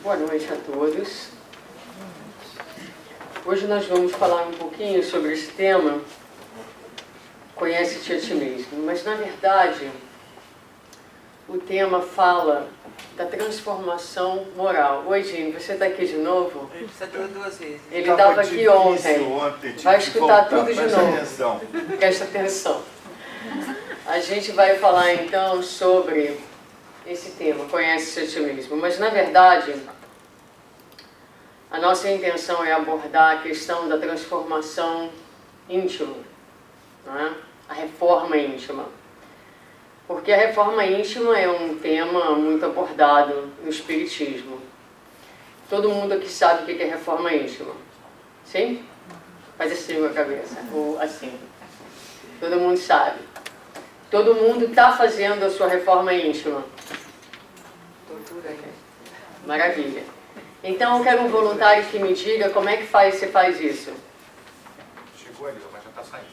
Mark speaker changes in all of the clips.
Speaker 1: Boa noite a todos. Hoje nós vamos falar um pouquinho sobre esse tema, conhece-te a ti mesmo. Mas, na verdade, o tema fala da transformação moral. Oi, Jim, você está aqui de novo?
Speaker 2: Ele precisa duas vezes.
Speaker 1: Ele estava aqui ontem. Vai escutar tudo de novo. Presta atenção. A gente vai falar, então, sobre esse tema, conhece-te a ti mesmo. Mas, na verdade, a nossa intenção é abordar a questão da transformação íntima, não é? A reforma íntima. Porque a reforma íntima é um tema muito abordado no Espiritismo. Todo mundo aqui sabe o que é reforma íntima? Sim? Faz assim com a cabeça, ou assim. Todo mundo sabe. Todo mundo está fazendo a sua reforma íntima. Maravilha. Então eu quero um voluntário que me diga como é que você faz isso.
Speaker 3: Chegou ali, mas já está saindo.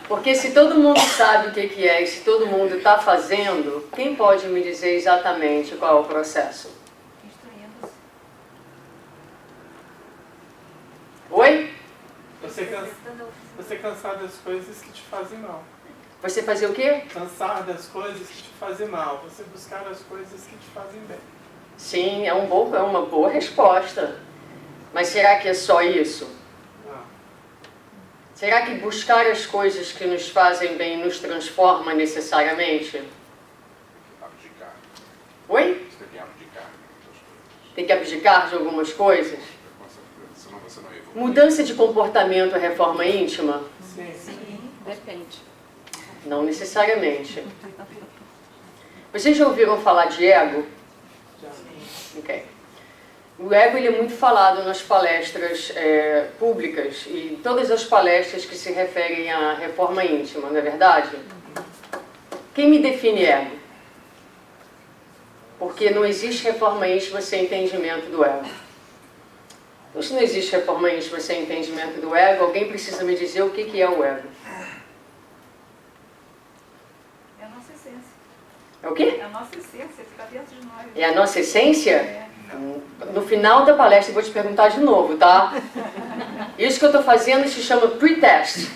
Speaker 1: Porque se todo mundo sabe o que é e se todo mundo está fazendo, quem pode me dizer exatamente qual é o processo? Oi?
Speaker 4: Você cansar das coisas que te fazem mal.
Speaker 1: Você fazer o quê?
Speaker 4: Cansar das coisas que te fazem mal. Você buscar as coisas que te fazem bem.
Speaker 1: Sim, é uma boa resposta. Mas será que é só isso?
Speaker 4: Não.
Speaker 1: Será que buscar as coisas que nos fazem bem nos transforma necessariamente?
Speaker 3: Abdicar.
Speaker 1: Oi?
Speaker 3: Você tem que abdicar.
Speaker 1: Tem que abdicar de algumas coisas?
Speaker 3: Senão você não evolui.
Speaker 1: Mudança de comportamento é reforma íntima?
Speaker 4: Sim.
Speaker 5: Depende.
Speaker 1: Não necessariamente. Vocês já ouviram falar de ego?
Speaker 4: Já.
Speaker 1: Ok. O ego ele é muito falado nas palestras públicas e todas as palestras que se referem à reforma íntima, não é verdade? Quem me define ego? Porque não existe reforma íntima sem entendimento do ego. Então, se não existe reforma íntima sem entendimento do ego, alguém precisa me dizer o que é o ego.
Speaker 5: É a nossa essência.
Speaker 1: É o quê?
Speaker 5: É a nossa essência, fica dentro de nós.
Speaker 1: É a nossa essência?
Speaker 5: É.
Speaker 1: No final da palestra eu vou te perguntar de novo, tá? Isso que eu estou fazendo se chama pre-test.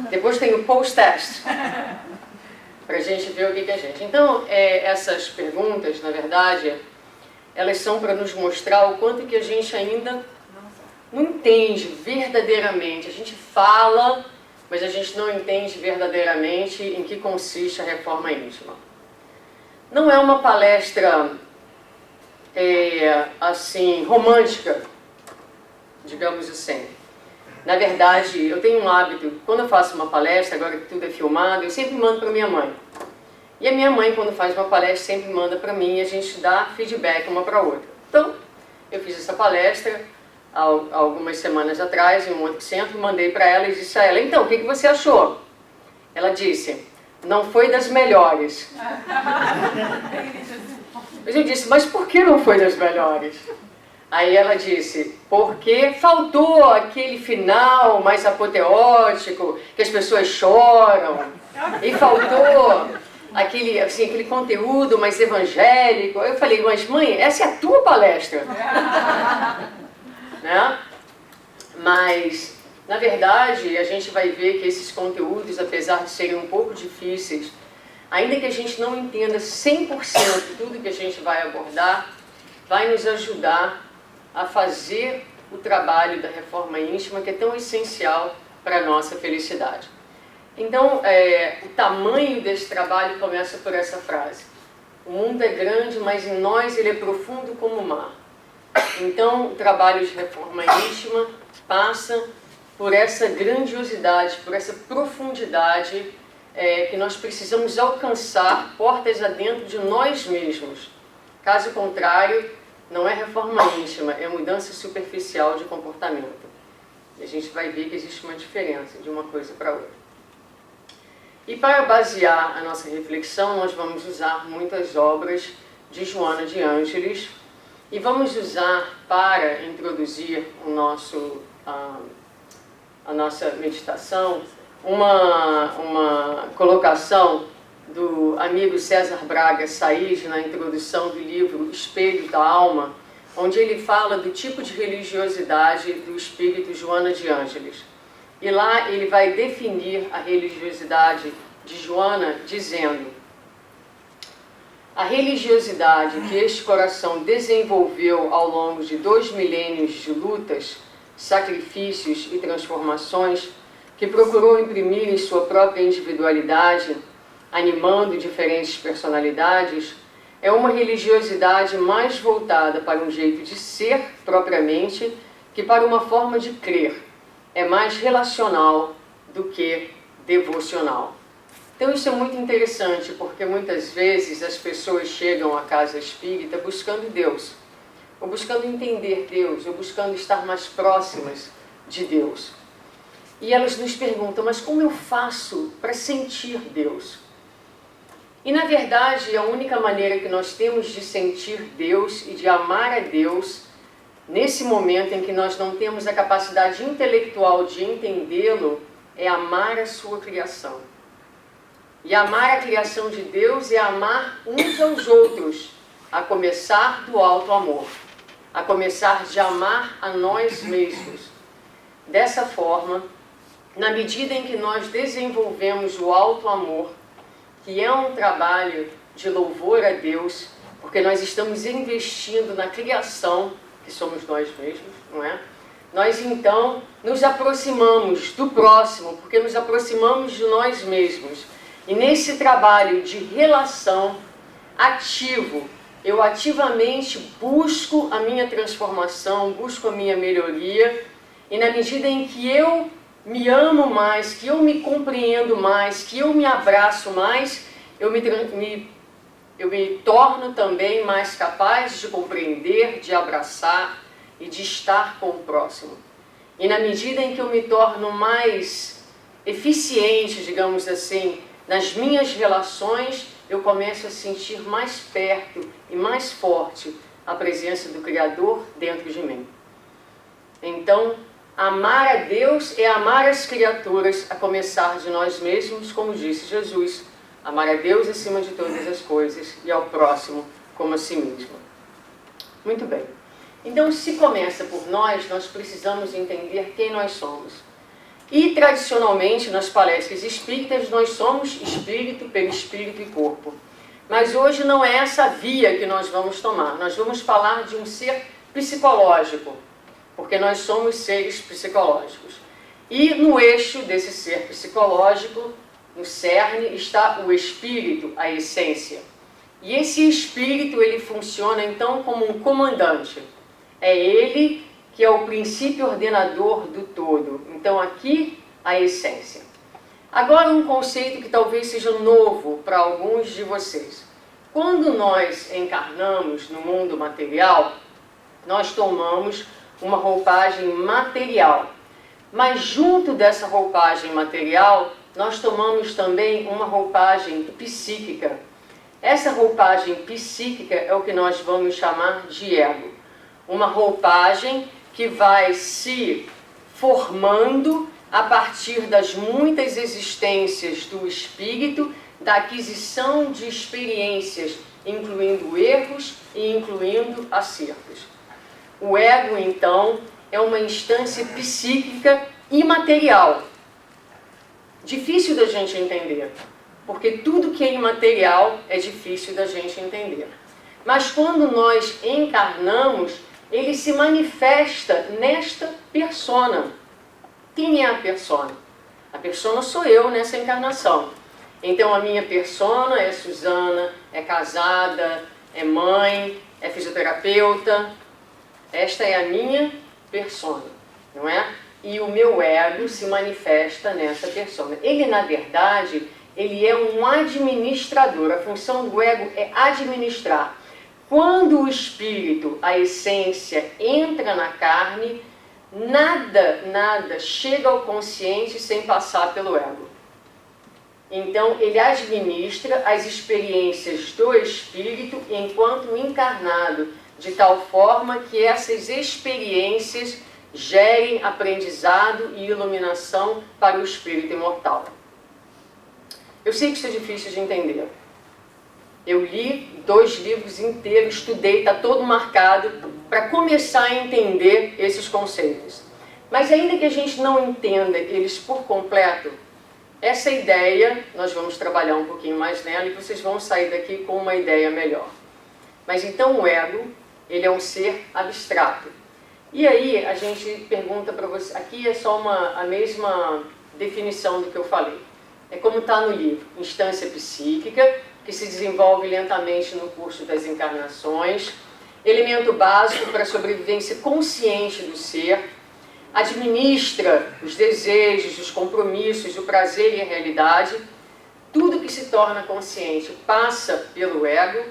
Speaker 1: Depois tem o post-test. Para a gente ver o que é a gente. Então, essas perguntas, na verdade, elas são para nos mostrar o quanto que a gente ainda não entende verdadeiramente. A gente fala, mas a gente não entende verdadeiramente em que consiste a reforma íntima. Não é uma palestra assim, romântica, digamos assim. Na verdade, eu tenho um hábito, quando eu faço uma palestra, agora que tudo é filmado, eu sempre mando para minha mãe. E a minha mãe, quando faz uma palestra, sempre manda para mim e a gente dá feedback uma para a outra. Então, eu fiz essa palestra há algumas semanas atrás, em um outro centro, mandei para ela e disse a ela, então, o que você achou? Ela disse, não foi das melhores. Mas eu disse, mas por que não foi das melhores? Aí ela disse, porque faltou aquele final mais apoteótico, que as pessoas choram, e faltou aquele conteúdo mais evangélico. Eu falei, mas mãe, essa é a tua palestra. Né? Mas, na verdade, a gente vai ver que esses conteúdos, apesar de serem um pouco difíceis, ainda que a gente não entenda 100% tudo que a gente vai abordar, vai nos ajudar a fazer o trabalho da reforma íntima, que é tão essencial para a nossa felicidade. Então, o tamanho desse trabalho começa por essa frase. O mundo é grande, mas em nós ele é profundo como o mar. Então, o trabalho de reforma íntima passa por essa grandiosidade, por essa profundidade que nós precisamos alcançar portas adentro de nós mesmos. Caso contrário, não é reforma íntima, é mudança superficial de comportamento. E a gente vai ver que existe uma diferença de uma coisa para outra. E para basear a nossa reflexão, nós vamos usar muitas obras de Joana de Ângeles e vamos usar para introduzir a nossa meditação uma colocação do amigo César Braga Said, na introdução do livro Espelho da Alma, onde ele fala do tipo de religiosidade do espírito Joana de Ângeles. E lá ele vai definir a religiosidade de Joana dizendo: a religiosidade que este coração desenvolveu ao longo de 2 milênios de lutas, sacrifícios e transformações, que procurou imprimir em sua própria individualidade, animando diferentes personalidades, é uma religiosidade mais voltada para um jeito de ser, propriamente, que para uma forma de crer. É mais relacional do que devocional. Então isso é muito interessante, porque muitas vezes as pessoas chegam à casa espírita buscando Deus, ou buscando entender Deus, ou buscando estar mais próximas de Deus. E elas nos perguntam: mas como eu faço para sentir Deus? E na verdade, a única maneira que nós temos de sentir Deus e de amar a Deus, nesse momento em que nós não temos a capacidade intelectual de entendê-lo, é amar a sua criação. E amar a criação de Deus é amar uns aos outros, a começar do alto amor, a começar de amar a nós mesmos. Dessa forma, na medida em que nós desenvolvemos o alto amor, que é um trabalho de louvor a Deus, porque nós estamos investindo na criação, que somos nós mesmos, não é? Nós então nos aproximamos do próximo, porque nos aproximamos de nós mesmos. E nesse trabalho de relação ativo, eu ativamente busco a minha transformação, busco a minha melhoria, e na medida em que eu me amo mais, que eu me compreendo mais, que eu me abraço mais, eu me torno também mais capaz de compreender, de abraçar e de estar com o próximo. E na medida em que eu me torno mais eficiente, digamos assim, nas minhas relações, eu começo a sentir mais perto e mais forte a presença do Criador dentro de mim. Então, amar a Deus é amar as criaturas, a começar de nós mesmos, como disse Jesus. Amar a Deus acima de todas as coisas e ao próximo como a si mesmo. Muito bem. Então, se começa por nós, nós precisamos entender quem nós somos. E, tradicionalmente, nas palestras espíritas, nós somos espírito, perispírito e corpo. Mas hoje não é essa via que nós vamos tomar. Nós vamos falar de um ser psicológico, porque nós somos seres psicológicos. E no eixo desse ser psicológico, no cerne, está o espírito, a essência. E esse espírito, ele funciona então como um comandante. É ele que é o princípio ordenador do todo. Então aqui, a essência. Agora um conceito que talvez seja novo para alguns de vocês. Quando nós encarnamos no mundo material, nós tomamos uma roupagem material. Mas junto dessa roupagem material, nós tomamos também uma roupagem psíquica. Essa roupagem psíquica é o que nós vamos chamar de ego. Uma roupagem que vai se formando a partir das muitas existências do espírito, da aquisição de experiências, incluindo erros e incluindo acertos. O ego, então, é uma instância psíquica imaterial. Difícil da gente entender, porque tudo que é imaterial é difícil da gente entender. Mas quando nós encarnamos, ele se manifesta nesta persona. Quem é a persona? A persona sou eu nessa encarnação. Então a minha persona é Suzana, é casada, é mãe, é fisioterapeuta. Esta é a minha persona, não é? E o meu ego se manifesta nessa persona. Ele, na verdade, ele é um administrador. A função do ego é administrar. Quando o espírito, a essência, entra na carne, nada chega ao consciente sem passar pelo ego. Então, ele administra as experiências do espírito enquanto encarnado, de tal forma que essas experiências gerem aprendizado e iluminação para o espírito imortal. Eu sei que isso é difícil de entender, Eu li 2 livros inteiros, estudei, está todo marcado, para começar a entender esses conceitos. Mas ainda que a gente não entenda eles por completo, essa ideia, nós vamos trabalhar um pouquinho mais nela e vocês vão sair daqui com uma ideia melhor. Mas então o ego, ele é um ser abstrato. E aí a gente pergunta para você, aqui é só a mesma definição do que eu falei. É como está no livro, instância psíquica, que se desenvolve lentamente no curso das encarnações, elemento básico para a sobrevivência consciente do ser, administra os desejos, os compromissos, o prazer e a realidade. Tudo que se torna consciente passa pelo ego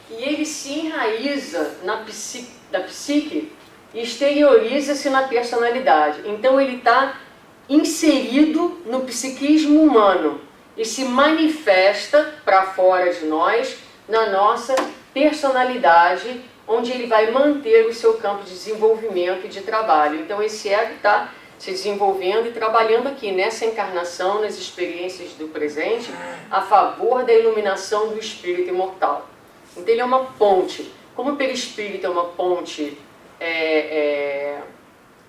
Speaker 1: e ele se enraiza na psique e exterioriza-se na personalidade. Então ele está inserido no psiquismo humano e se manifesta para fora de nós, na nossa personalidade, onde ele vai manter o seu campo de desenvolvimento e de trabalho. Então esse ego está se desenvolvendo e trabalhando aqui, nessa encarnação, nas experiências do presente, a favor da iluminação do espírito imortal. Então ele é uma ponte. Como o perispírito é uma ponte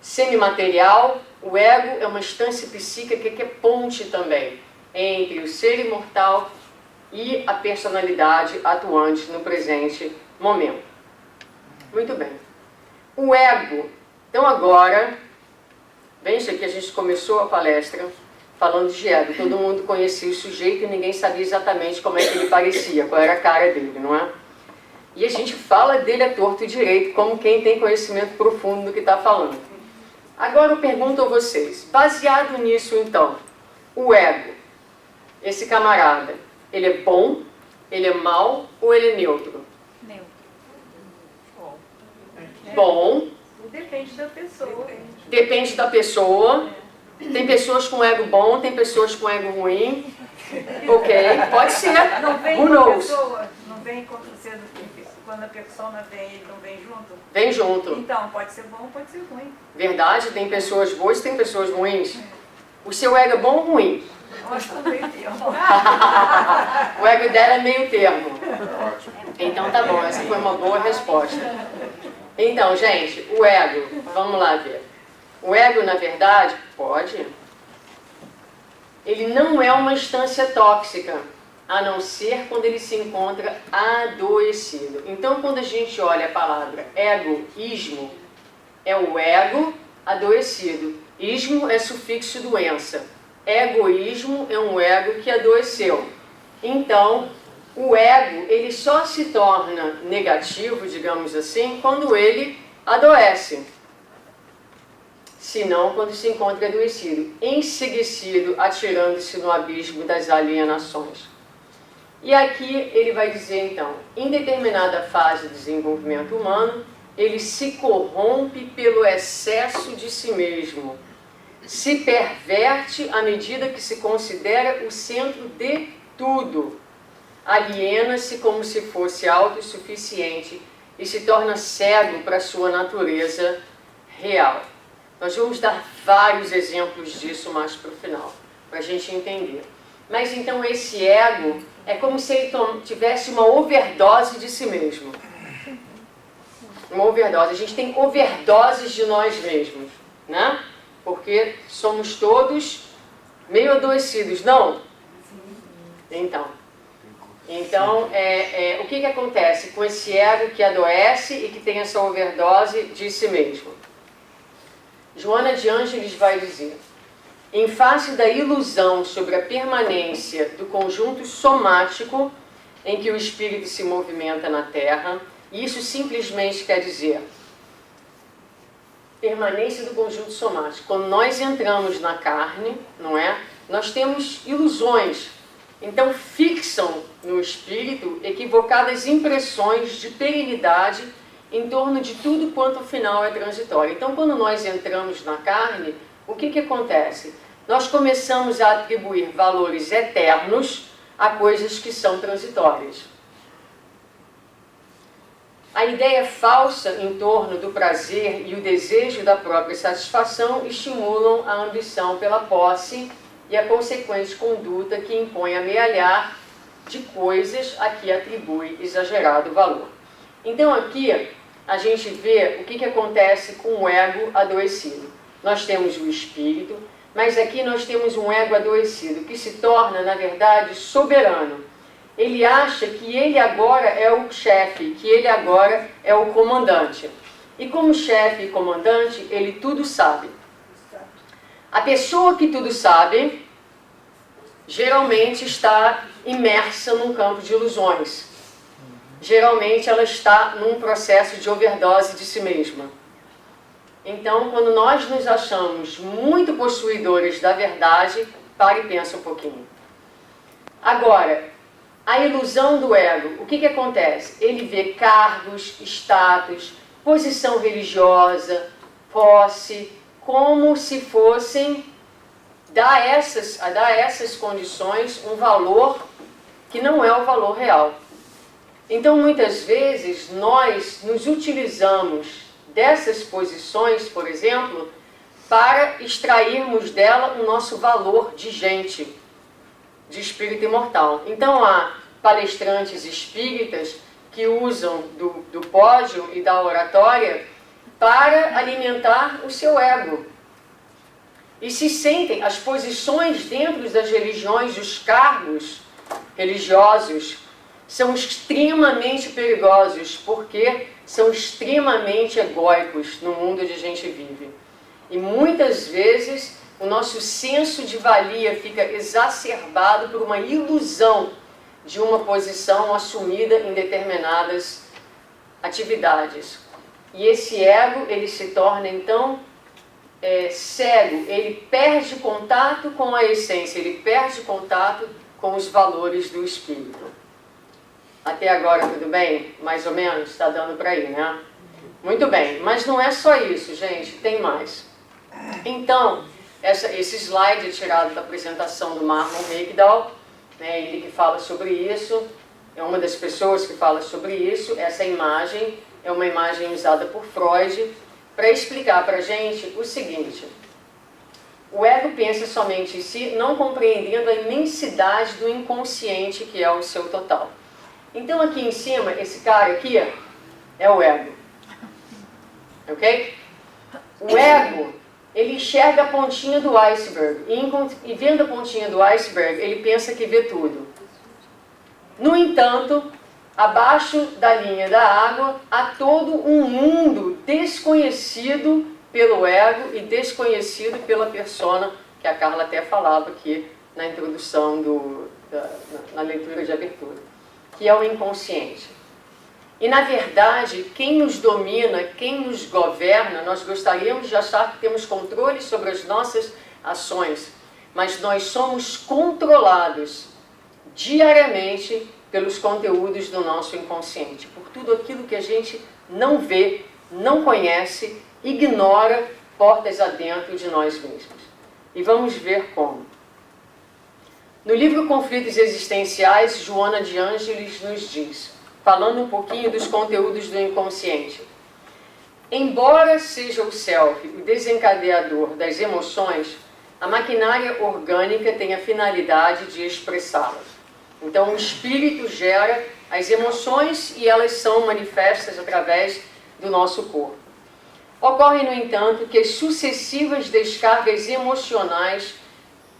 Speaker 1: semimaterial, o ego é uma instância psíquica que é ponte também entre o ser imortal e a personalidade atuante no presente momento. Muito bem. O ego. Então agora, bem, isso aqui a gente começou a palestra falando de ego. Todo mundo conhecia o sujeito e ninguém sabia exatamente como é que ele parecia, qual era a cara dele, não é? E a gente fala dele a torto e direito, como quem tem conhecimento profundo do que está falando. Agora eu pergunto a vocês, baseado nisso então, o ego, esse camarada, ele é bom, ele é mau ou ele é neutro?
Speaker 5: Neutro.
Speaker 1: Bom,
Speaker 5: Depende da pessoa.
Speaker 1: depende da pessoa. Tem pessoas com ego bom, tem pessoas com ego ruim. Ok, pode ser.
Speaker 5: Não vem
Speaker 1: Who
Speaker 5: com a
Speaker 1: knows?
Speaker 5: pessoa, não vem com você, quando a persona vem, ele não vem junto?
Speaker 1: Vem junto.
Speaker 5: Então, pode ser bom, pode ser ruim.
Speaker 1: Verdade, tem pessoas boas, tem pessoas ruins. O seu ego é bom ou ruim?
Speaker 5: Eu acho que não veio termo.
Speaker 1: O ego dela é meio termo.
Speaker 3: Ótimo.
Speaker 1: Então tá bom, essa foi uma boa resposta. Então, gente, o ego, vamos lá ver. O ego, na verdade, pode. Ele não é uma instância tóxica, a não ser quando ele se encontra adoecido. Então, quando a gente olha a palavra egoísmo, é o ego adoecido. Ismo é sufixo doença. Egoísmo é um ego que adoeceu. Então, o ego, ele só se torna negativo, digamos assim, quando ele adoece. Se não, quando se encontra adoecido, enseguecido, atirando-se no abismo das alienações. E aqui ele vai dizer, então, em determinada fase de desenvolvimento humano, ele se corrompe pelo excesso de si mesmo, se perverte à medida que se considera o centro de tudo, aliena-se como se fosse autossuficiente e se torna cego para a sua natureza real. Nós vamos dar vários exemplos disso mais para o final, para a gente entender. Mas então esse ego é como se ele tivesse uma overdose de si mesmo. Uma overdose. A gente tem overdoses de nós mesmos, né? Porque somos todos meio adoecidos, não? Então, o que acontece com esse ego que adoece e que tem essa overdose de si mesmo? Joana de Ângeles vai dizer: em face da ilusão sobre a permanência do conjunto somático em que o espírito se movimenta na Terra, isso simplesmente quer dizer permanência do conjunto somático. Quando nós entramos na carne, não é? Nós temos ilusões. Então fixam no espírito equivocadas impressões de perenidade em torno de tudo quanto afinal é transitório. Então quando nós entramos na carne, o que acontece? Nós começamos a atribuir valores eternos a coisas que são transitórias. A ideia falsa em torno do prazer e o desejo da própria satisfação estimulam a ambição pela posse e a consequente conduta que impõe amealhar de coisas a que atribui exagerado valor. Então aqui a gente vê o que acontece com o ego adoecido. Nós temos o espírito, mas aqui nós temos um ego adoecido que se torna, na verdade, soberano. Ele acha que ele agora é o chefe, que ele agora é o comandante. E como chefe e comandante, ele tudo sabe. A pessoa que tudo sabe, geralmente está imersa num campo de ilusões. Geralmente ela está num processo de overdose de si mesma. Então, quando nós nos achamos muito possuidores da verdade, pare e pensa um pouquinho. Agora, a ilusão do ego, o que acontece? Ele vê cargos, status, posição religiosa, posse, como se fossem dar a essas condições um valor que não é o valor real. Então, muitas vezes, nós nos utilizamos dessas posições, por exemplo, para extrairmos dela o nosso valor de gente, de espírito imortal. Então, há palestrantes espíritas que usam do pódio e da oratória para alimentar o seu ego. E se sentem, as posições dentro das religiões, os cargos religiosos, são extremamente perigosos, porque são extremamente egóicos no mundo onde a gente vive. E muitas vezes o nosso senso de valia fica exacerbado por uma ilusão de uma posição assumida em determinadas atividades. E esse ego, ele se torna então cego, ele perde contato com a essência, ele perde contato com os valores do espírito. Até agora tudo bem? Mais ou menos? Está dando para ir, né? Muito bem, mas não é só isso, gente, tem mais. Então, esse slide é tirado da apresentação do Marlon Hegdal, né, ele que fala sobre isso, é uma das pessoas que fala sobre isso. Essa imagem é uma imagem usada por Freud para explicar para a gente o seguinte: o ego pensa somente em si, não compreendendo a imensidade do inconsciente que é o seu total. Então aqui em cima, esse cara aqui é o ego. Ok? O ego, ele enxerga a pontinha do iceberg. E vendo a pontinha do iceberg, ele pensa que vê tudo. No entanto, abaixo da linha da água, há todo um mundo desconhecido pelo ego e desconhecido pela persona, que a Carla até falava aqui na introdução, na leitura de abertura, que é o inconsciente. E, na verdade, quem nos domina, quem nos governa, nós gostaríamos de achar que temos controle sobre as nossas ações, mas nós somos controlados diariamente pelos conteúdos do nosso inconsciente, por tudo aquilo que a gente não vê, não conhece, ignora portas adentro de nós mesmos. E vamos ver como. No livro Conflitos Existenciais, Joana de Ângeles nos diz, falando um pouquinho dos conteúdos do inconsciente: embora seja o self o desencadeador das emoções, a maquinária orgânica tem a finalidade de expressá-las. Então o espírito gera as emoções e elas são manifestas através do nosso corpo. Ocorre, no entanto, que as sucessivas descargas emocionais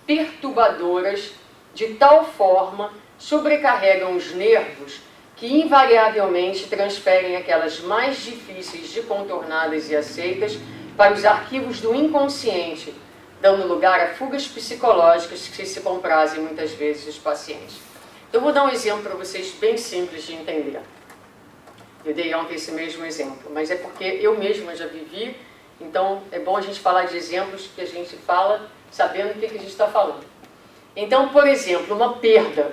Speaker 1: perturbadoras de tal forma sobrecarregam os nervos que invariavelmente transferem aquelas mais difíceis de contornadas e aceitas para os arquivos do inconsciente, dando lugar a fugas psicológicas que se comprazem muitas vezes os pacientes. Eu vou dar um exemplo para vocês bem simples de entender. Eu dei ontem esse mesmo exemplo, mas é porque eu mesma já vivi, então é bom a gente falar de exemplos que a gente fala sabendo o que a gente está falando. Então, por exemplo, uma perda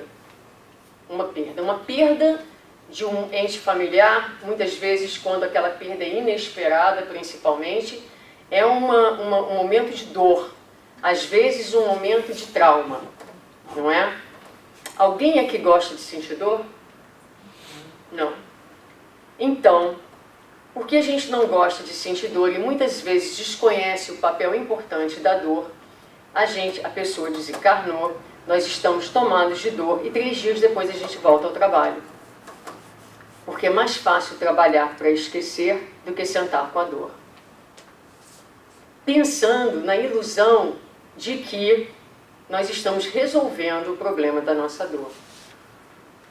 Speaker 1: de um ente familiar, muitas vezes quando aquela perda é inesperada, principalmente, é um momento de dor, às vezes um momento de trauma, não é? Alguém aqui gosta de sentir dor? Não. Então, porque a gente não gosta de sentir dor e muitas vezes desconhece o papel importante da dor, a pessoa desencarnou, nós estamos tomados de dor e 3 dias depois a gente volta ao trabalho. Porque é mais fácil trabalhar para esquecer do que sentar com a dor. Pensando na ilusão de que nós estamos resolvendo o problema da nossa dor.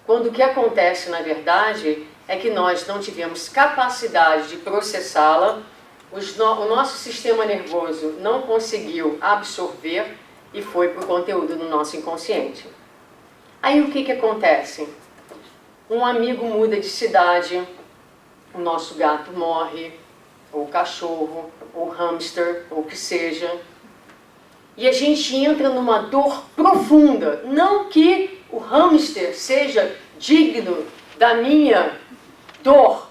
Speaker 1: Quando o que acontece, na verdade, é que nós não tivemos capacidade de processá-la, o nosso sistema nervoso não conseguiu absorver e foi para o conteúdo no nosso inconsciente. Aí o que acontece? Um amigo muda de cidade, o nosso gato morre, ou o cachorro, ou o hamster, ou o que seja, e a gente entra numa dor profunda. Não que o hamster seja digno da minha dor,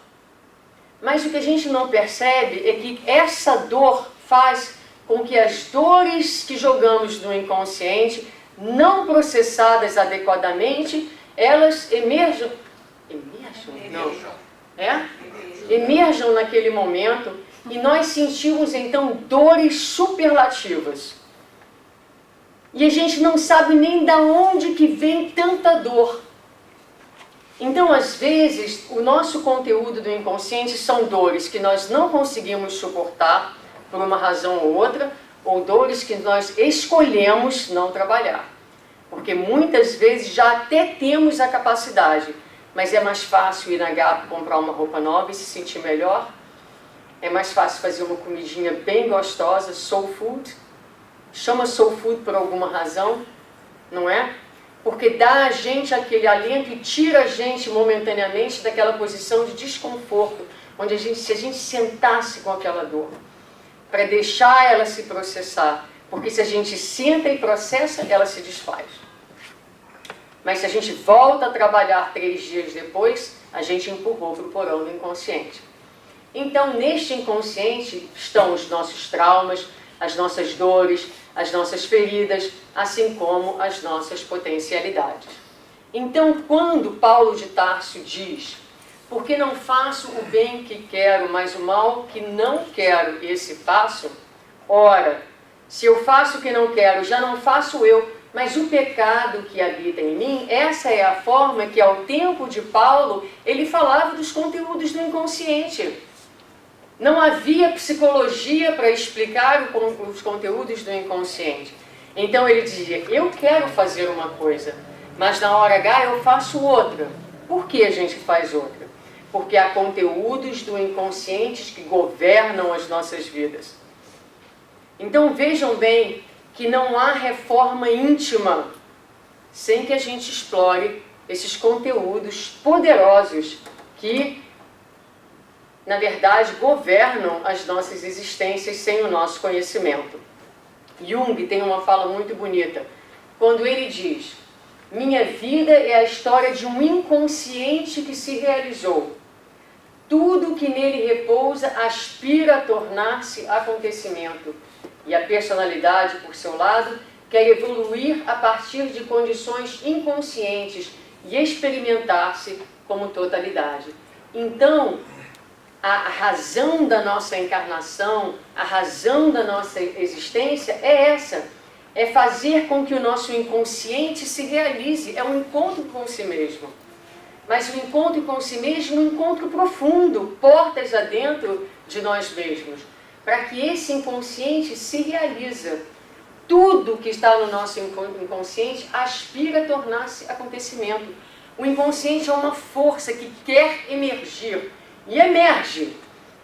Speaker 1: mas o que a gente não percebe é que essa dor faz com que as dores que jogamos no inconsciente, não processadas adequadamente, elas emerjam naquele momento, e nós sentimos então dores superlativas. E a gente não sabe nem de onde que vem tanta dor. Então, às vezes, o nosso conteúdo do inconsciente são dores que nós não conseguimos suportar por uma razão ou outra, ou dores que nós escolhemos não trabalhar. Porque muitas vezes já até temos a capacidade, mas é mais fácil ir na Gap comprar uma roupa nova e se sentir melhor. É mais fácil fazer uma comidinha bem gostosa, soul food. Chama soul food por alguma razão, não é? Porque dá a gente aquele alento e tira a gente momentaneamente daquela posição de desconforto, onde se a gente sentasse com aquela dor, para deixar ela se processar, porque se a gente senta e processa, ela se desfaz. Mas se a gente volta a trabalhar 3 dias depois, a gente empurrou para o porão do inconsciente. Então, neste inconsciente estão os nossos traumas, as nossas dores, as nossas feridas, assim como as nossas potencialidades. Então, quando Paulo de Tarso diz: porque não faço o bem que quero, mas o mal que não quero, esse faço, ora, se eu faço o que não quero, já não faço eu, mas o pecado que habita em mim. Essa é a forma que, ao tempo de Paulo, ele falava dos conteúdos do inconsciente. Não havia psicologia para explicar os conteúdos do inconsciente. Então ele dizia: eu quero fazer uma coisa, mas na hora H eu faço outra. Por que a gente faz outra? Porque há conteúdos do inconsciente que governam as nossas vidas. Então vejam bem que não há reforma íntima sem que a gente explore esses conteúdos poderosos que, na verdade, governam as nossas existências sem o nosso conhecimento. Jung tem uma fala muito bonita, quando ele diz: minha vida é a história de um inconsciente que se realizou. Tudo que nele repousa aspira a tornar-se acontecimento. E a personalidade, por seu lado, quer evoluir a partir de condições inconscientes e experimentar-se como totalidade. Então, a razão da nossa encarnação, a razão da nossa existência é essa. É fazer com que o nosso inconsciente se realize. É um encontro com si mesmo. Mas o encontro com si mesmo é um encontro profundo, portas adentro de nós mesmos. Para que esse inconsciente se realize. Tudo que está no nosso inconsciente aspira a tornar-se acontecimento. O inconsciente é uma força que quer emergir. E emerge.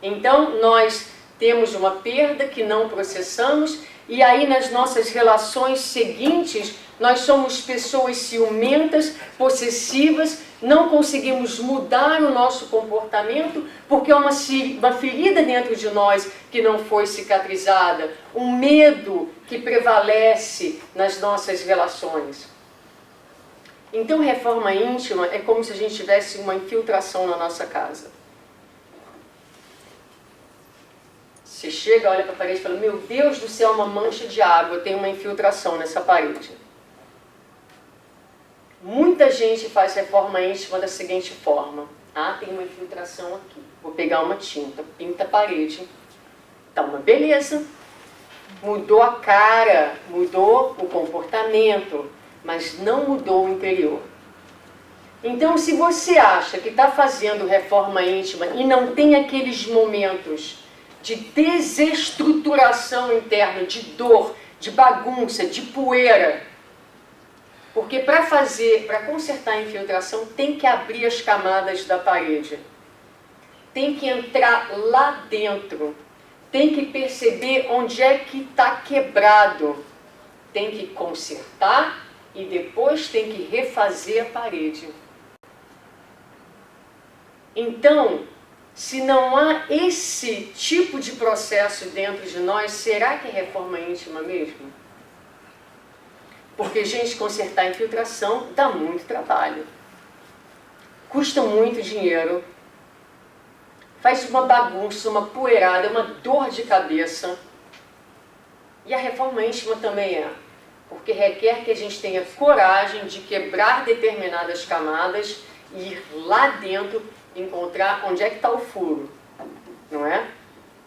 Speaker 1: Então nós temos uma perda que não processamos, e aí nas nossas relações seguintes nós somos pessoas ciumentas, possessivas, não conseguimos mudar o nosso comportamento porque é uma ferida dentro de nós que não foi cicatrizada, um medo que prevalece nas nossas relações. Então reforma íntima é como se a gente tivesse uma infiltração na nossa casa. Você chega, olha para a parede e fala: meu Deus do céu, uma mancha de água, tem uma infiltração nessa parede. Muita gente faz reforma íntima da seguinte forma: ah, tem uma infiltração aqui, vou pegar uma tinta, pinta a parede, tá uma beleza, mudou a cara, mudou o comportamento, mas não mudou o interior. Então, se você acha que está fazendo reforma íntima e não tem aqueles momentos de desestruturação interna, de dor, de bagunça, de poeira, porque para consertar a infiltração tem que abrir as camadas da parede, tem que entrar lá dentro, tem que perceber onde é que está quebrado, tem que consertar e depois tem que refazer a parede. Então, se não há esse tipo de processo dentro de nós, será que é reforma íntima mesmo? Porque, gente, consertar a infiltração dá muito trabalho. Custa muito dinheiro. Faz uma bagunça, uma poeirada, uma dor de cabeça. E a reforma íntima também é. Porque requer que a gente tenha coragem de quebrar determinadas camadas e ir lá dentro encontrar onde é que está o furo, não é?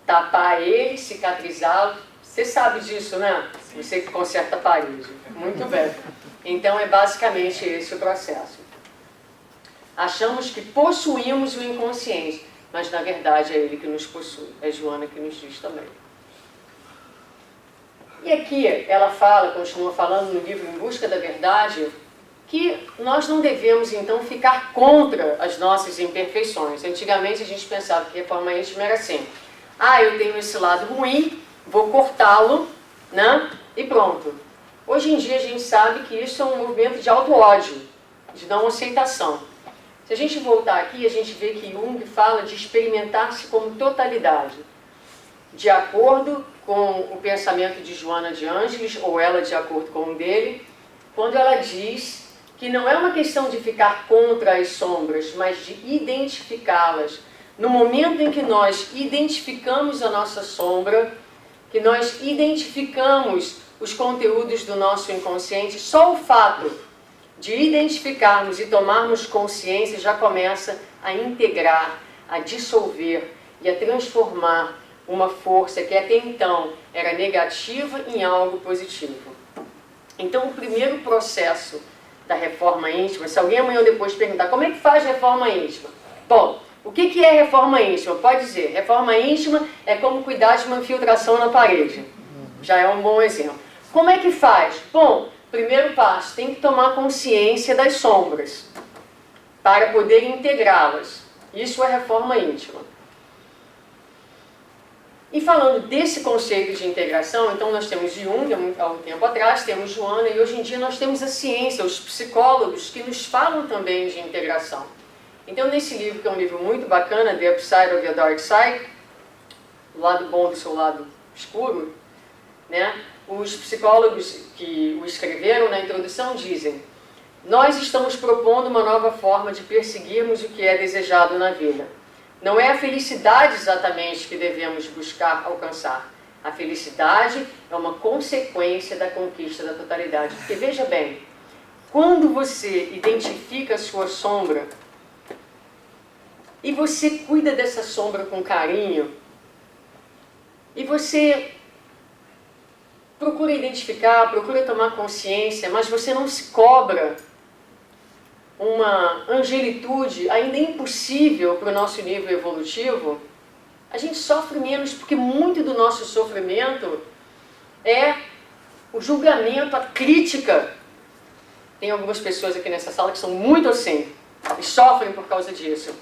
Speaker 1: Tapar ele, cicatrizá-lo. Você sabe disso, né? Você que conserta a parede. Muito bem. Então é basicamente esse o processo. Achamos que possuímos o inconsciente, mas na verdade é ele que nos possui. É Joana que nos diz também. E aqui ela fala, continua falando no livro Em Busca da Verdade, que nós não devemos, então, ficar contra as nossas imperfeições. Antigamente, a gente pensava que reforma íntima era assim. Eu tenho esse lado ruim, vou cortá-lo, né? E pronto. Hoje em dia, a gente sabe que isso é um movimento de auto-ódio, de não aceitação. Se a gente voltar aqui, a gente vê que Jung fala de experimentar-se como totalidade. De acordo com o pensamento de Joana de Ângeles, ou ela de acordo com o dele, quando ela diz que não é uma questão de ficar contra as sombras, mas de identificá-las. No momento em que nós identificamos a nossa sombra, que nós identificamos os conteúdos do nosso inconsciente, só o fato de identificarmos e tomarmos consciência já começa a integrar, a dissolver e a transformar uma força que até então era negativa em algo positivo. Então, o primeiro processo da reforma íntima, se alguém amanhã ou depois perguntar como é que faz reforma íntima? Bom, o que é reforma íntima? Pode dizer, reforma íntima é como cuidar de uma infiltração na parede. Já é um bom exemplo. Como é que faz? Bom, primeiro passo, tem que tomar consciência das sombras para poder integrá-las. Isso é reforma íntima. E falando desse conceito de integração, então nós temos Jung há um tempo atrás, temos Joana, e hoje em dia nós temos a ciência, os psicólogos que nos falam também de integração. Então nesse livro, que é um livro muito bacana, The Upside of the Dark Side, o lado bom do seu lado escuro, né? Os psicólogos que o escreveram na introdução dizem: nós estamos propondo uma nova forma de perseguirmos o que é desejado na vida. Não é a felicidade exatamente que devemos buscar alcançar. A felicidade é uma consequência da conquista da totalidade. Porque veja bem, quando você identifica a sua sombra e você cuida dessa sombra com carinho, e você procura identificar, procura tomar consciência, mas você não se cobra uma angelitude ainda impossível para o nosso nível evolutivo, a gente sofre menos, porque muito do nosso sofrimento é o julgamento, a crítica. Tem algumas pessoas aqui nessa sala que são muito assim, e sofrem por causa disso.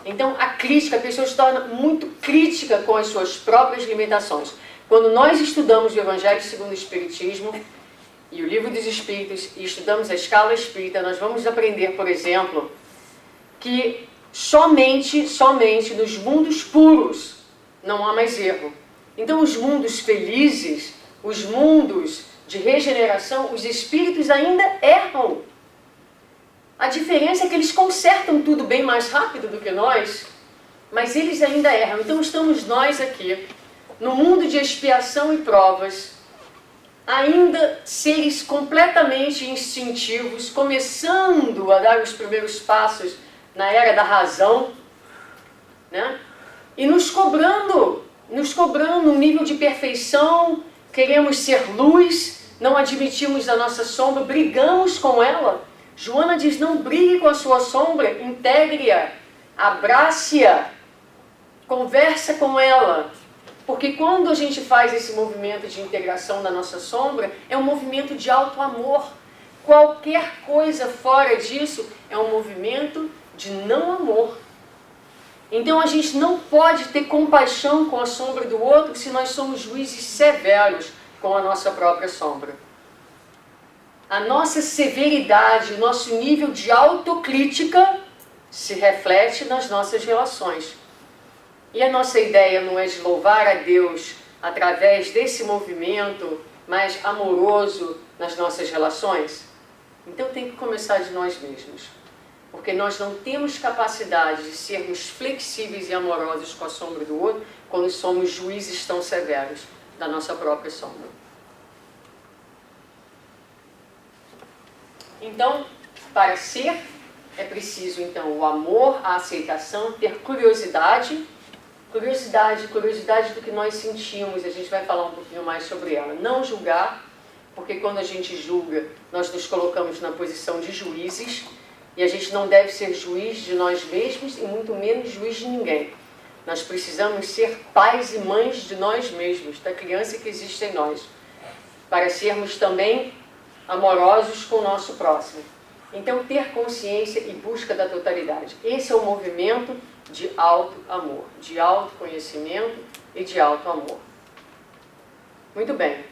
Speaker 1: Então, a crítica, a pessoa se torna muito crítica com as suas próprias limitações. Quando nós estudamos o Evangelho segundo o Espiritismo e o Livro dos Espíritos e estudamos a escala espírita, nós vamos aprender, por exemplo, que somente nos mundos puros não há mais erro. Então, os mundos felizes, os mundos de regeneração, os espíritos ainda erram. A diferença é que eles consertam tudo bem mais rápido do que nós, mas eles ainda erram. Então estamos nós aqui, no mundo de expiação e provas, ainda seres completamente instintivos, começando a dar os primeiros passos na era da razão, né? E nos cobrando um nível de perfeição, queremos ser luz, não admitimos a nossa sombra, brigamos com ela. Joana diz, não brigue com a sua sombra, integre-a, abrace-a, conversa com ela. Porque quando a gente faz esse movimento de integração da nossa sombra, é um movimento de alto amor. Qualquer coisa fora disso é um movimento de não amor. Então a gente não pode ter compaixão com a sombra do outro se nós somos juízes severos com a nossa própria sombra. A nossa severidade, o nosso nível de autocrítica se reflete nas nossas relações. E a nossa ideia não é de louvar a Deus através desse movimento mais amoroso nas nossas relações? Então tem que começar de nós mesmos. Porque nós não temos capacidade de sermos flexíveis e amorosos com a sombra do outro quando somos juízes tão severos da nossa própria sombra. Então, para ser, é preciso então o amor, a aceitação, ter curiosidade do que nós sentimos. A gente vai falar um pouquinho mais sobre ela. Não julgar, porque quando a gente julga, nós nos colocamos na posição de juízes, e a gente não deve ser juiz de nós mesmos e muito menos juiz de ninguém. Nós precisamos ser pais e mães de nós mesmos, da criança que existe em nós, para sermos também amorosos com o nosso próximo. Então, ter consciência e busca da totalidade. Esse é o movimento de auto-amor, de autoconhecimento e de auto-amor. Muito bem.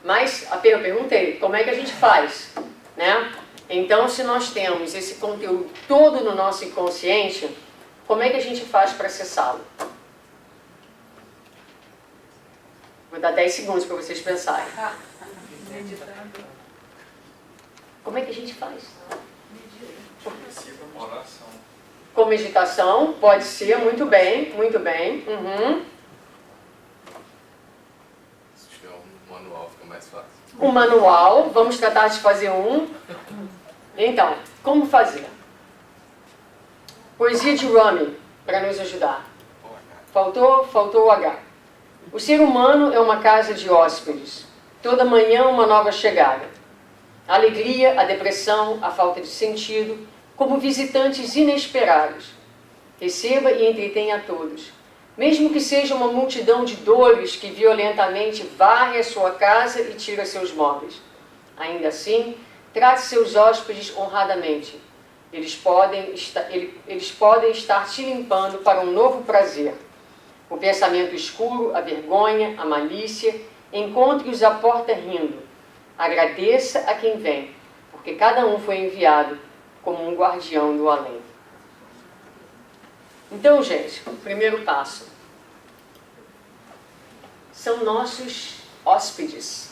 Speaker 1: Mas eu perguntei, como é que a gente faz? Né? Então, se nós temos esse conteúdo todo no nosso inconsciente, como é que a gente faz para acessá-lo? Vou dar 10 segundos para vocês pensarem.
Speaker 5: Meditando.
Speaker 1: Como é que a gente faz?
Speaker 3: Oração.
Speaker 1: Com meditação, pode ser, muito bem, muito bem.
Speaker 2: Se tiver um manual, fica mais fácil.
Speaker 1: Um manual, vamos tratar de fazer um. Então, como fazer? Poesia de Rumi, para nos ajudar. Faltou o H. O ser humano é uma casa de hóspedes. Toda manhã uma nova chegada. A alegria, a depressão, a falta de sentido, como visitantes inesperados. Receba e entretenha a todos. Mesmo que seja uma multidão de dores que violentamente varre a sua casa e tira seus móveis. Ainda assim, trate seus hóspedes honradamente. Eles podem estar te limpando para um novo prazer. O pensamento escuro, a vergonha, a malícia, encontre-os à porta rindo. Agradeça a quem vem, porque cada um foi enviado como um guardião do além. Então, gente, o primeiro passo. São nossos hóspedes.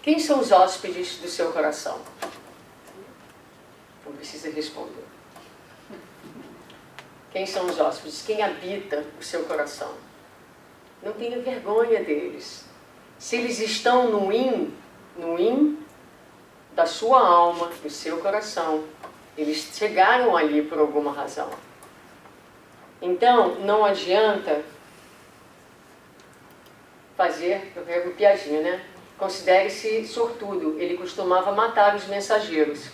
Speaker 1: Quem são os hóspedes do seu coração? Não precisa responder. Quem são os hóspedes? Quem habita o seu coração? Não tenha vergonha deles. Se eles estão no in da sua alma, do seu coração, eles chegaram ali por alguma razão. Então, não adianta fazer, eu pego piadinha, né? Considere-se sortudo, ele costumava matar os mensageiros.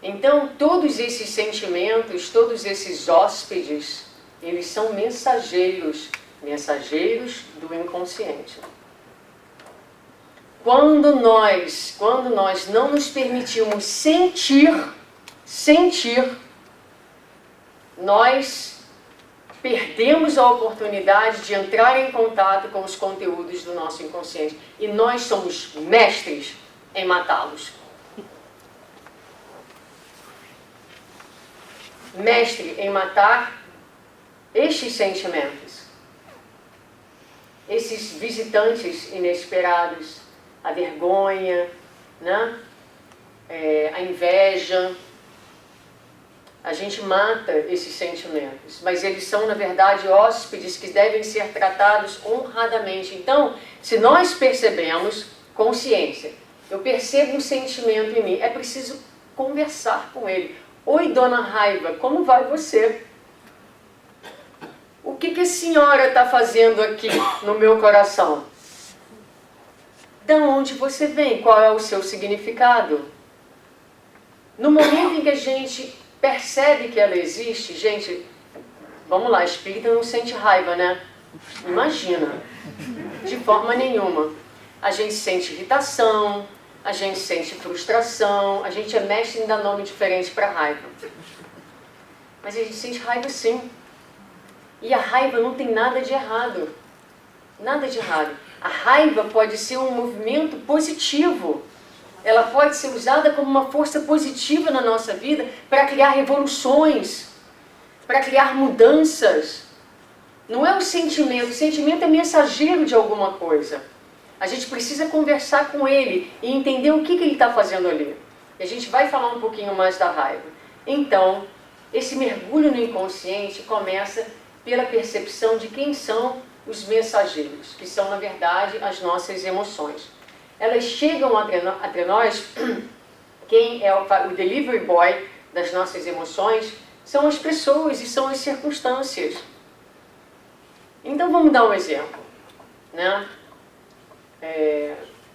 Speaker 1: Então, todos esses sentimentos, todos esses hóspedes, eles são mensageiros do inconsciente. Quando nós não nos permitimos sentir, nós perdemos a oportunidade de entrar em contato com os conteúdos do nosso inconsciente. E nós somos mestres em matá-los. Mestre em matar estes sentimentos. Esses visitantes inesperados. A vergonha, né? A inveja. A gente mata esses sentimentos, mas eles são, na verdade, hóspedes que devem ser tratados honradamente. Então, se nós percebemos consciência, eu percebo um sentimento em mim, é preciso conversar com ele. Oi, dona Raiva, como vai você? O que a senhora está fazendo aqui no meu coração? de onde você vem, qual é o seu significado. No momento em que a gente percebe que ela existe, gente, vamos lá, espírita não sente raiva, né? Imagina, de forma nenhuma. A gente sente irritação, a gente sente frustração, a gente é mestre em dar nome diferente para raiva. Mas a gente sente raiva sim. E a raiva não tem nada de errado. Nada de errado. A raiva pode ser um movimento positivo. Ela pode ser usada como uma força positiva na nossa vida para criar revoluções, para criar mudanças. Não é o sentimento é mensageiro de alguma coisa. A gente precisa conversar com ele e entender o que ele está fazendo ali. E a gente vai falar um pouquinho mais da raiva. Então, esse mergulho no inconsciente começa pela percepção de quem são os mensageiros, que são, na verdade, as nossas emoções. Elas chegam até nós, quem é o delivery boy das nossas emoções, são as pessoas e são as circunstâncias. Então vamos dar um exemplo, né?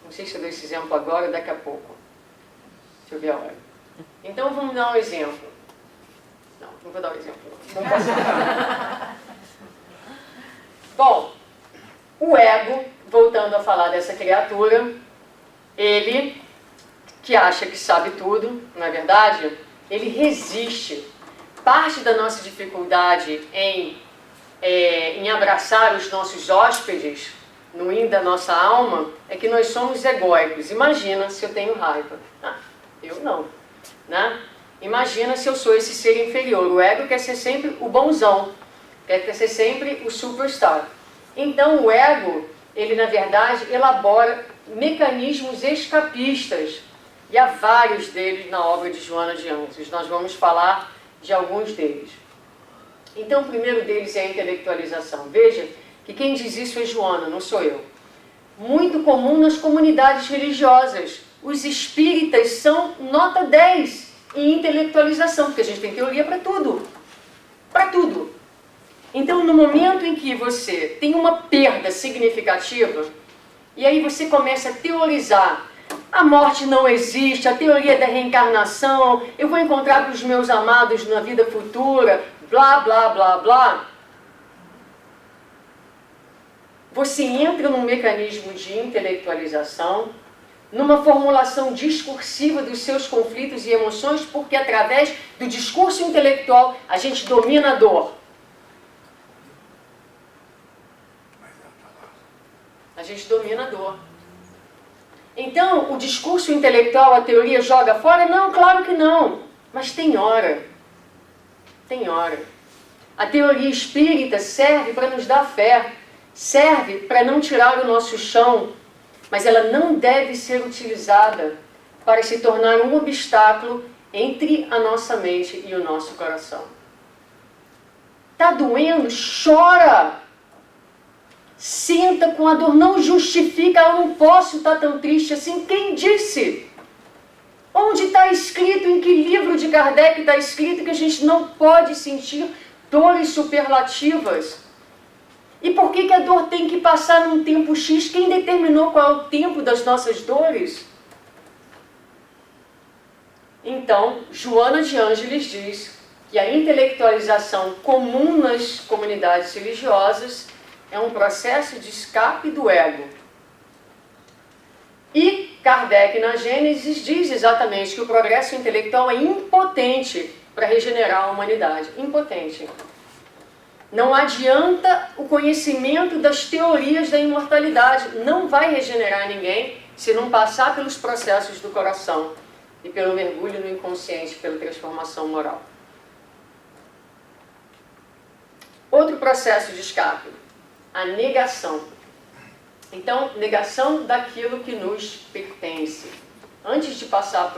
Speaker 1: Não sei se eu dou esse exemplo agora ou daqui a pouco. Deixa eu ver a hora. Então vamos dar um exemplo. Não vou dar um exemplo. Vamos passar. Bom, o ego, voltando a falar dessa criatura, ele, que acha que sabe tudo, não é verdade? Ele resiste. Parte da nossa dificuldade em abraçar os nossos hóspedes, no hino da nossa alma, é que nós somos egóicos. Imagina se eu tenho raiva. Eu não. Né? Imagina se eu sou esse ser inferior. O ego quer ser sempre o bonzão, quer ser sempre o superstar. Então o ego, ele na verdade elabora mecanismos escapistas. E há vários deles na obra de Joana de Ângeles. Nós vamos falar de alguns deles. Então o primeiro deles é a intelectualização. Veja que quem diz isso é Joana, não sou eu. Muito comum nas comunidades religiosas. Os espíritas são nota 10 em intelectualização, porque a gente tem teoria para tudo. Para tudo. Então, no momento em que você tem uma perda significativa, e aí você começa a teorizar, a morte não existe, a teoria da reencarnação, eu vou encontrar com os meus amados na vida futura, blá, blá, blá, blá. Você entra num mecanismo de intelectualização, numa formulação discursiva dos seus conflitos e emoções, porque através do discurso intelectual a gente domina a dor. A gente domina a dor. Então, o discurso intelectual, a teoria joga fora? Não, claro que não. Mas tem hora. Tem hora. A teoria espírita serve para nos dar fé. Serve para não tirar o nosso chão. Mas ela não deve ser utilizada para se tornar um obstáculo entre a nossa mente e o nosso coração. Está doendo? Chora! Senta com a dor, não justifica, eu não posso estar tão triste assim. Quem disse? Onde está escrito, em que livro de Kardec está escrito que a gente não pode sentir dores superlativas? E por que a dor tem que passar num tempo X? Quem determinou qual é o tempo das nossas dores? Então, Joana de Ângeles diz que a intelectualização comum nas comunidades religiosas é um processo de escape do ego. E Kardec, na Gênesis, diz exatamente que o progresso intelectual é impotente para regenerar a humanidade. Impotente. Não adianta o conhecimento das teorias da imortalidade. Não vai regenerar ninguém se não passar pelos processos do coração e pelo mergulho no inconsciente, pela transformação moral. Outro processo de escape. A negação. Então, negação daquilo que nos pertence. Antes de passar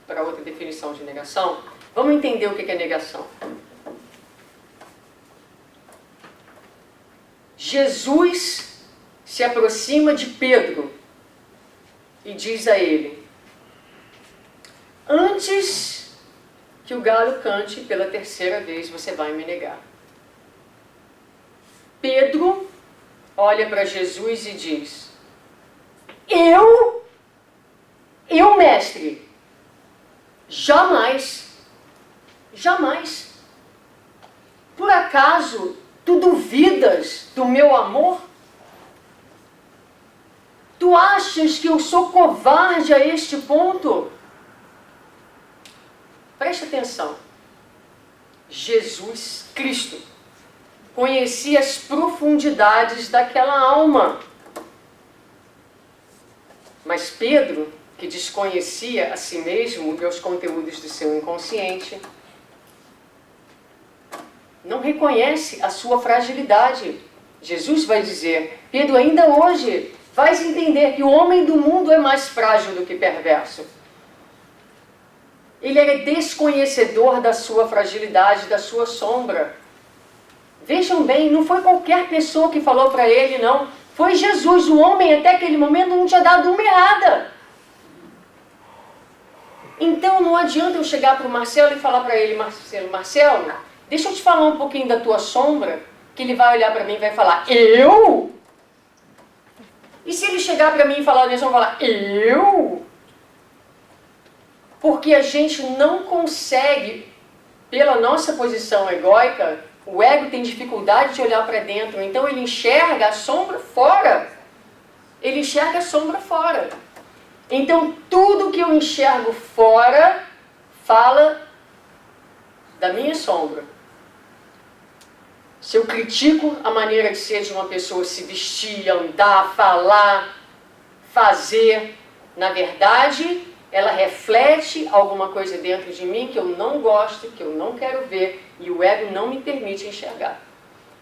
Speaker 1: para outra definição de negação, vamos entender o que é negação. Jesus se aproxima de Pedro e diz a ele: antes que o galo cante pela terceira vez, você vai me negar. Pedro olha para Jesus e diz: eu, mestre, jamais, jamais. Por acaso, tu duvidas do meu amor? Tu achas que eu sou covarde a este ponto? Preste atenção. Jesus Cristo conhecia as profundidades daquela alma. Mas Pedro, que desconhecia a si mesmo e os conteúdos do seu inconsciente, não reconhece a sua fragilidade. Jesus vai dizer, Pedro, ainda hoje vais entender que o homem do mundo é mais frágil do que perverso. Ele era desconhecedor da sua fragilidade, da sua sombra. Vejam bem, não foi qualquer pessoa que falou para ele, não. Foi Jesus. O homem até aquele momento não tinha dado uma errada. Então não adianta eu chegar para o Marcelo e falar para ele, Marcelo, deixa eu te falar um pouquinho da tua sombra, que ele vai olhar para mim e vai falar, eu? E se ele chegar para mim e falar, eles vão falar, eu? Porque a gente não consegue, pela nossa posição egóica, o ego tem dificuldade de olhar para dentro, então ele enxerga a sombra fora. Ele enxerga a sombra fora. Então tudo que eu enxergo fora fala da minha sombra. Se eu critico a maneira de ser de uma pessoa, se vestir, andar, falar, fazer, na verdade, ela reflete alguma coisa dentro de mim que eu não gosto, que eu não quero ver, e o ego não me permite enxergar.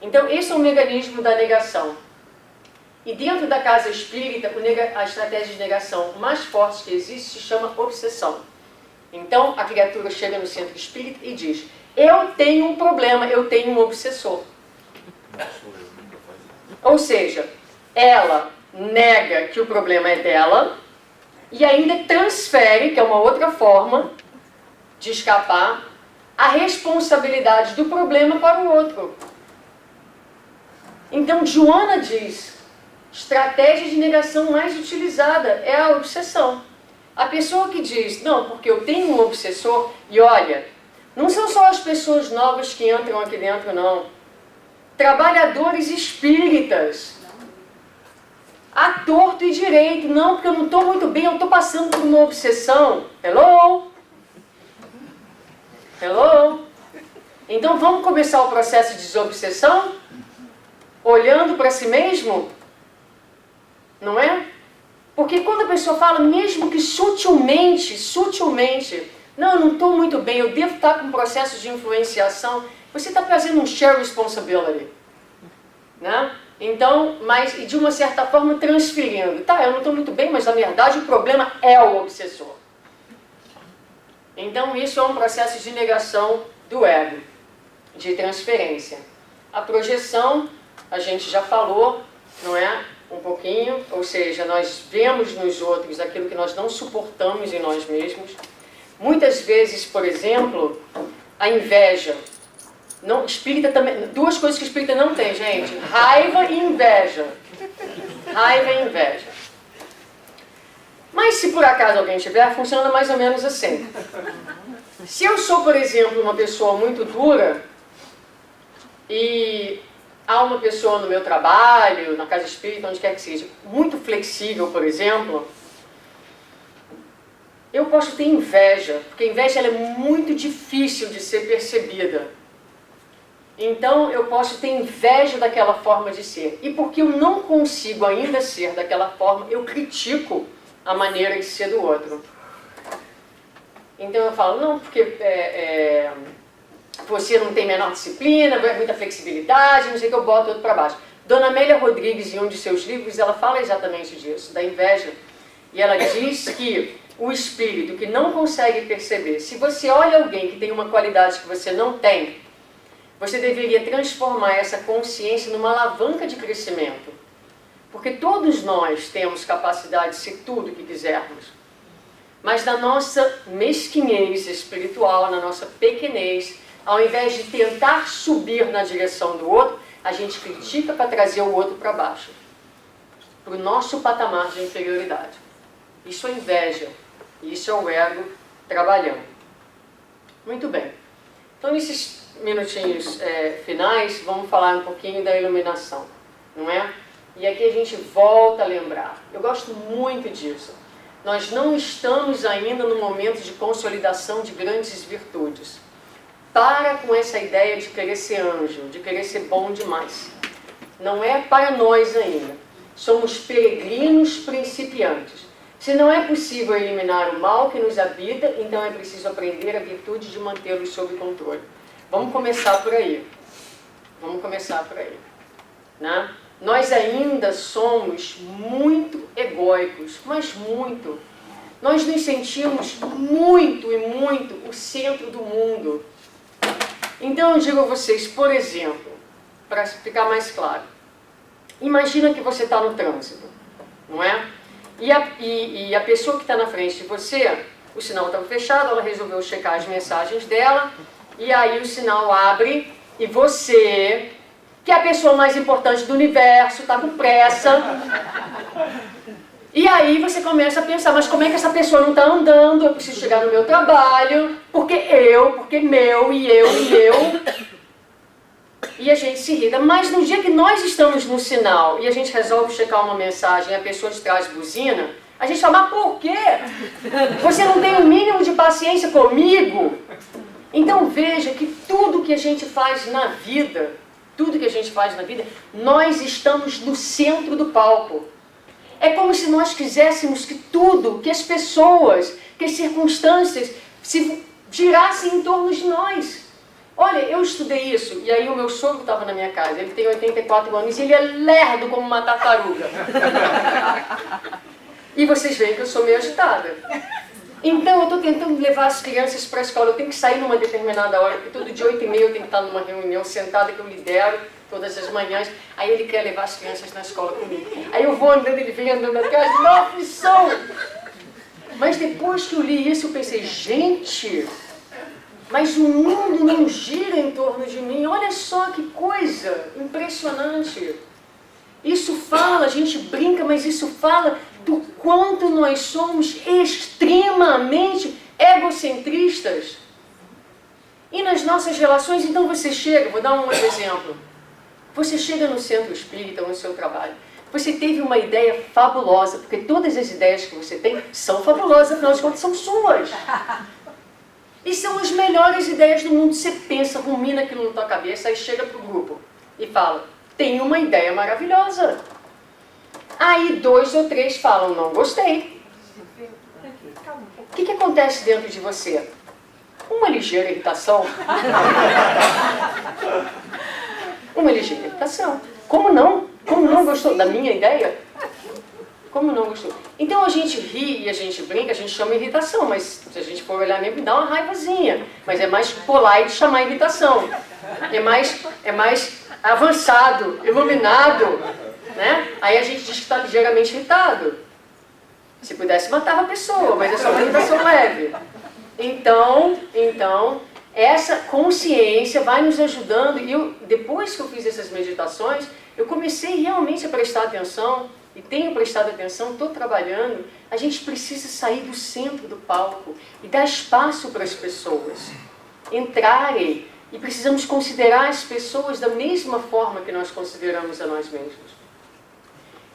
Speaker 1: Então, esse é o mecanismo da negação. E dentro da casa espírita, a estratégia de negação mais forte que existe se chama obsessão. Então, a criatura chega no centro espírita e diz, eu tenho um problema, eu tenho um obsessor. Ou seja, ela nega que o problema é dela e ainda transfere, que é uma outra forma de escapar, a responsabilidade do problema para o outro. Então, Joana diz, estratégia de negação mais utilizada é a obsessão. A pessoa que diz, não, porque eu tenho um obsessor, e olha, não são só as pessoas novas que entram aqui dentro, não. Trabalhadores espíritas. À torto e direito. Não, porque eu não estou muito bem, eu estou passando por uma obsessão. Hello? Hello? Então vamos começar o processo de desobsessão? Olhando para si mesmo? Não é? Porque quando a pessoa fala, mesmo que sutilmente, não, eu não estou muito bem, eu devo estar com um processo de influenciação, você está fazendo um share responsibility. Né? Então, mas de uma certa forma transferindo. Tá, eu não estou muito bem, mas na verdade o problema é o obsessor. Então isso é um processo de negação do ego, de transferência. A projeção, a gente já falou, não é? Um pouquinho, ou seja, nós vemos nos outros aquilo que nós não suportamos em nós mesmos. Muitas vezes, por exemplo, a inveja. Não, espírita também, duas coisas que o espírita não tem, gente. Raiva e inveja. Raiva e inveja. Mas se por acaso alguém tiver, funciona mais ou menos assim. Se eu sou, por exemplo, uma pessoa muito dura e há uma pessoa no meu trabalho, na casa espírita, onde quer que seja, muito flexível, por exemplo, eu posso ter inveja, porque a inveja ela é muito difícil de ser percebida. Então eu posso ter inveja daquela forma de ser. E porque eu não consigo ainda ser daquela forma, eu critico a maneira de ser do outro. Então eu falo, não, porque você não tem menor disciplina, muita flexibilidade, não sei o que, eu boto outro para baixo. Dona Amélia Rodrigues, em um de seus livros, ela fala exatamente disso, da inveja. E ela diz que o espírito que não consegue perceber, se você olha alguém que tem uma qualidade que você não tem, você deveria transformar essa consciência numa alavanca de crescimento. Porque todos nós temos capacidade de ser tudo o que quisermos. Mas na nossa mesquinhez espiritual, na nossa pequenez, ao invés de tentar subir na direção do outro, a gente critica para trazer o outro para baixo. para o nosso patamar de inferioridade. Isso é inveja. Isso é o ego trabalhando. Muito bem. Então, nesses minutinhos finais, vamos falar um pouquinho da iluminação, não é? E aqui a gente volta a lembrar. Eu gosto muito disso. Nós não estamos ainda no momento de consolidação de grandes virtudes. Para com essa ideia de querer ser anjo, de querer ser bom demais. Não é para nós ainda. Somos peregrinos principiantes. Se não é possível eliminar o mal que nos habita, então é preciso aprender a virtude de mantê-lo sob controle. Vamos começar por aí. Vamos começar por aí. Né? Nós ainda somos muito egóicos, mas muito. Nós nos sentimos muito e muito o centro do mundo. Então eu digo a vocês, por exemplo, para ficar mais claro, imagina que você está no trânsito, não é? E a pessoa que está na frente de você, o sinal estava fechado, ela resolveu checar as mensagens dela, e aí o sinal abre, e você, que é a pessoa mais importante do universo, está com pressa, e aí você começa a pensar, mas como é que essa pessoa não está andando? Eu preciso chegar no meu trabalho, porque meu, e eu. E a gente se irrita. Mas no dia que nós estamos no sinal e a gente resolve checar uma mensagem e a pessoa de trás buzina, a gente fala, mas por quê? Você não tem o mínimo de paciência comigo? Então veja que tudo que a gente faz na vida, nós estamos no centro do palco. É como se nós quiséssemos que tudo, que as pessoas, que as circunstâncias se girassem em torno de nós. Olha, eu estudei isso, e aí o meu sogro estava na minha casa, ele tem 84 anos e ele é lerdo como uma tartaruga. E vocês veem que eu sou meio agitada. Então eu estou tentando levar as crianças para a escola, eu tenho que sair numa determinada hora, porque todo dia 8h30 eu tenho que estar numa reunião sentada que eu lidero todas as manhãs, aí ele quer levar as crianças na escola comigo. Aí eu vou andando, ele vem andando atrás, uma aflição. Mas depois que eu li isso, eu pensei, gente, mas o mundo não gira em torno de mim, olha só que coisa impressionante. Isso fala, a gente brinca, mas isso fala do quanto nós somos extremamente egocentristas. E nas nossas relações, então você chega, vou dar um outro exemplo. Você chega no centro espírita ou no seu trabalho, você teve uma ideia fabulosa, porque todas as ideias que você tem são fabulosas, afinal de contas são suas. E são as melhores ideias do mundo. Você pensa, rumina aquilo na tua cabeça, aí chega para o grupo e fala, tem uma ideia maravilhosa. Aí 2 ou 3 falam, não gostei. O que acontece dentro de você? Uma ligeira irritação. Uma ligeira irritação. Como não? Como não gostou da minha ideia? Como não gostou? Então a gente ri e a gente brinca, a gente chama irritação, mas se a gente for olhar mesmo, dá uma raivazinha. Mas é mais polite chamar irritação. É mais avançado, iluminado, né? Aí a gente diz que está ligeiramente irritado. Se pudesse, matava a pessoa, mas é só uma irritação leve. Então, essa consciência vai nos ajudando. E depois que eu fiz essas meditações, eu comecei realmente a prestar atenção, e tenho prestado atenção, estou trabalhando. A gente precisa sair do centro do palco e dar espaço para as pessoas entrarem. E precisamos considerar as pessoas da mesma forma que nós consideramos a nós mesmos.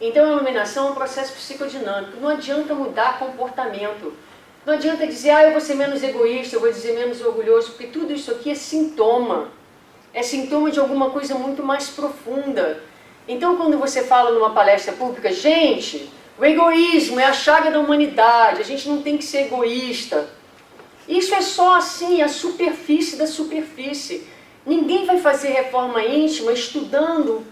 Speaker 1: Então a iluminação é um processo psicodinâmico. Não adianta mudar comportamento. Não adianta dizer, eu vou ser menos egoísta, eu vou dizer menos orgulhoso, porque tudo isso aqui é sintoma. É sintoma de alguma coisa muito mais profunda. Então quando você fala numa palestra pública, gente, o egoísmo é a chaga da humanidade, a gente não tem que ser egoísta. Isso é só assim, a superfície da superfície. Ninguém vai fazer reforma íntima estudando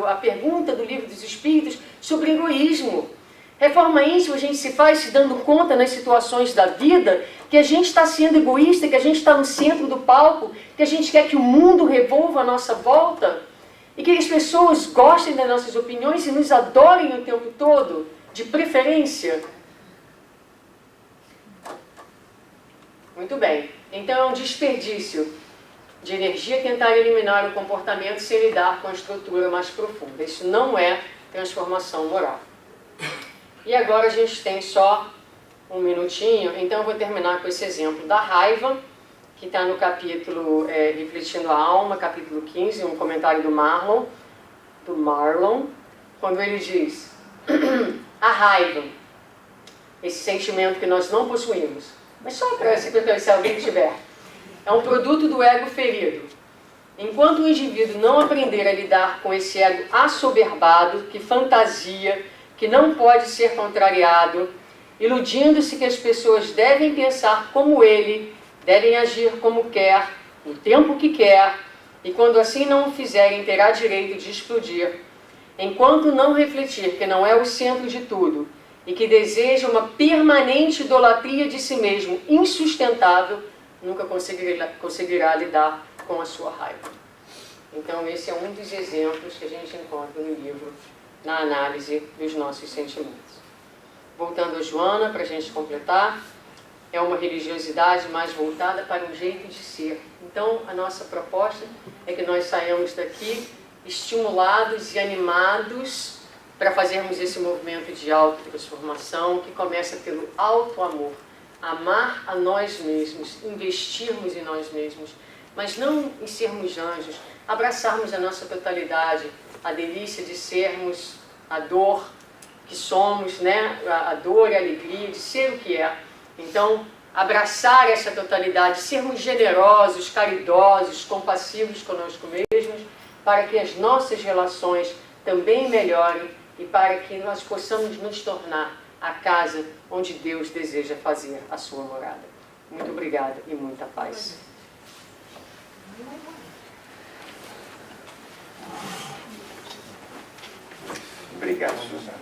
Speaker 1: a pergunta do Livro dos Espíritos sobre egoísmo. Reforma íntima a gente se faz se dando conta nas situações da vida que a gente está sendo egoísta, que a gente está no centro do palco, que a gente quer que o mundo revolva à nossa volta e que as pessoas gostem das nossas opiniões e nos adorem o tempo todo, de preferência. Muito bem. Então é um desperdício de energia tentar eliminar o comportamento sem lidar com a estrutura mais profunda. Isso não é transformação moral. E agora a gente tem só um minutinho, então eu vou terminar com esse exemplo da raiva, que está no capítulo Refletindo a Alma, capítulo 15, um comentário do Marlon, quando ele diz: a raiva, esse sentimento que nós não possuímos, mas só para se alguém tiver, é um produto do ego ferido. Enquanto o indivíduo não aprender a lidar com esse ego assoberbado, que fantasia, que não pode ser contrariado, iludindo-se que as pessoas devem pensar como ele, devem agir como quer, no tempo que quer, e quando assim não o fizerem, terá direito de explodir. Enquanto não refletir que não é o centro de tudo e que deseja uma permanente idolatria de si mesmo insustentável, nunca conseguirá lidar com a sua raiva. Então esse é um dos exemplos que a gente encontra no livro, na análise dos nossos sentimentos. Voltando a Joana, para a gente completar, é uma religiosidade mais voltada para um jeito de ser. Então a nossa proposta é que nós saiamos daqui estimulados e animados para fazermos esse movimento de autotransformação que começa pelo auto-amor. Amar a nós mesmos, investirmos em nós mesmos, mas não em sermos anjos, abraçarmos a nossa totalidade, a delícia de sermos a dor que somos, né? A dor e a alegria de ser o que é. Então, abraçar essa totalidade, sermos generosos, caridosos, compassivos conosco mesmos, para que as nossas relações também melhorem e para que nós possamos nos tornar a casa onde Deus deseja fazer a sua morada. Muito obrigada e muita paz.
Speaker 6: Obrigado, Suzana.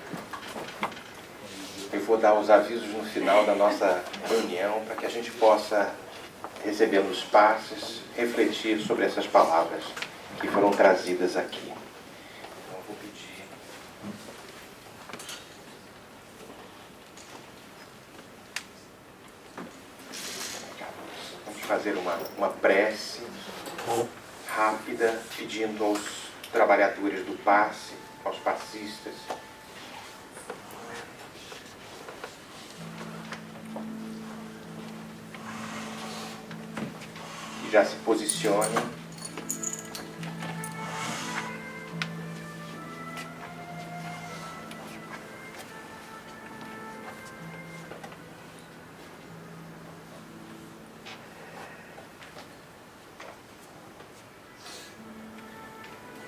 Speaker 6: Eu vou dar os avisos no final da nossa reunião para que a gente possa, recebendo os passes, refletir sobre essas palavras que foram trazidas aqui. Então, eu vou pedir. Vamos fazer uma prece rápida, pedindo aos trabalhadores do passe, aos passistas, que já se posicionem.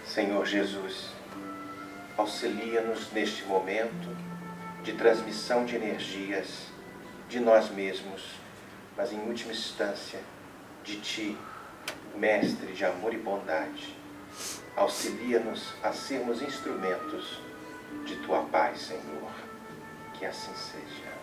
Speaker 6: Senhor Jesus, auxilia-nos neste momento de transmissão de energias de nós mesmos, mas em última instância de Ti, Mestre de amor e bondade. Auxilia-nos a sermos instrumentos de Tua paz, Senhor. Que assim seja.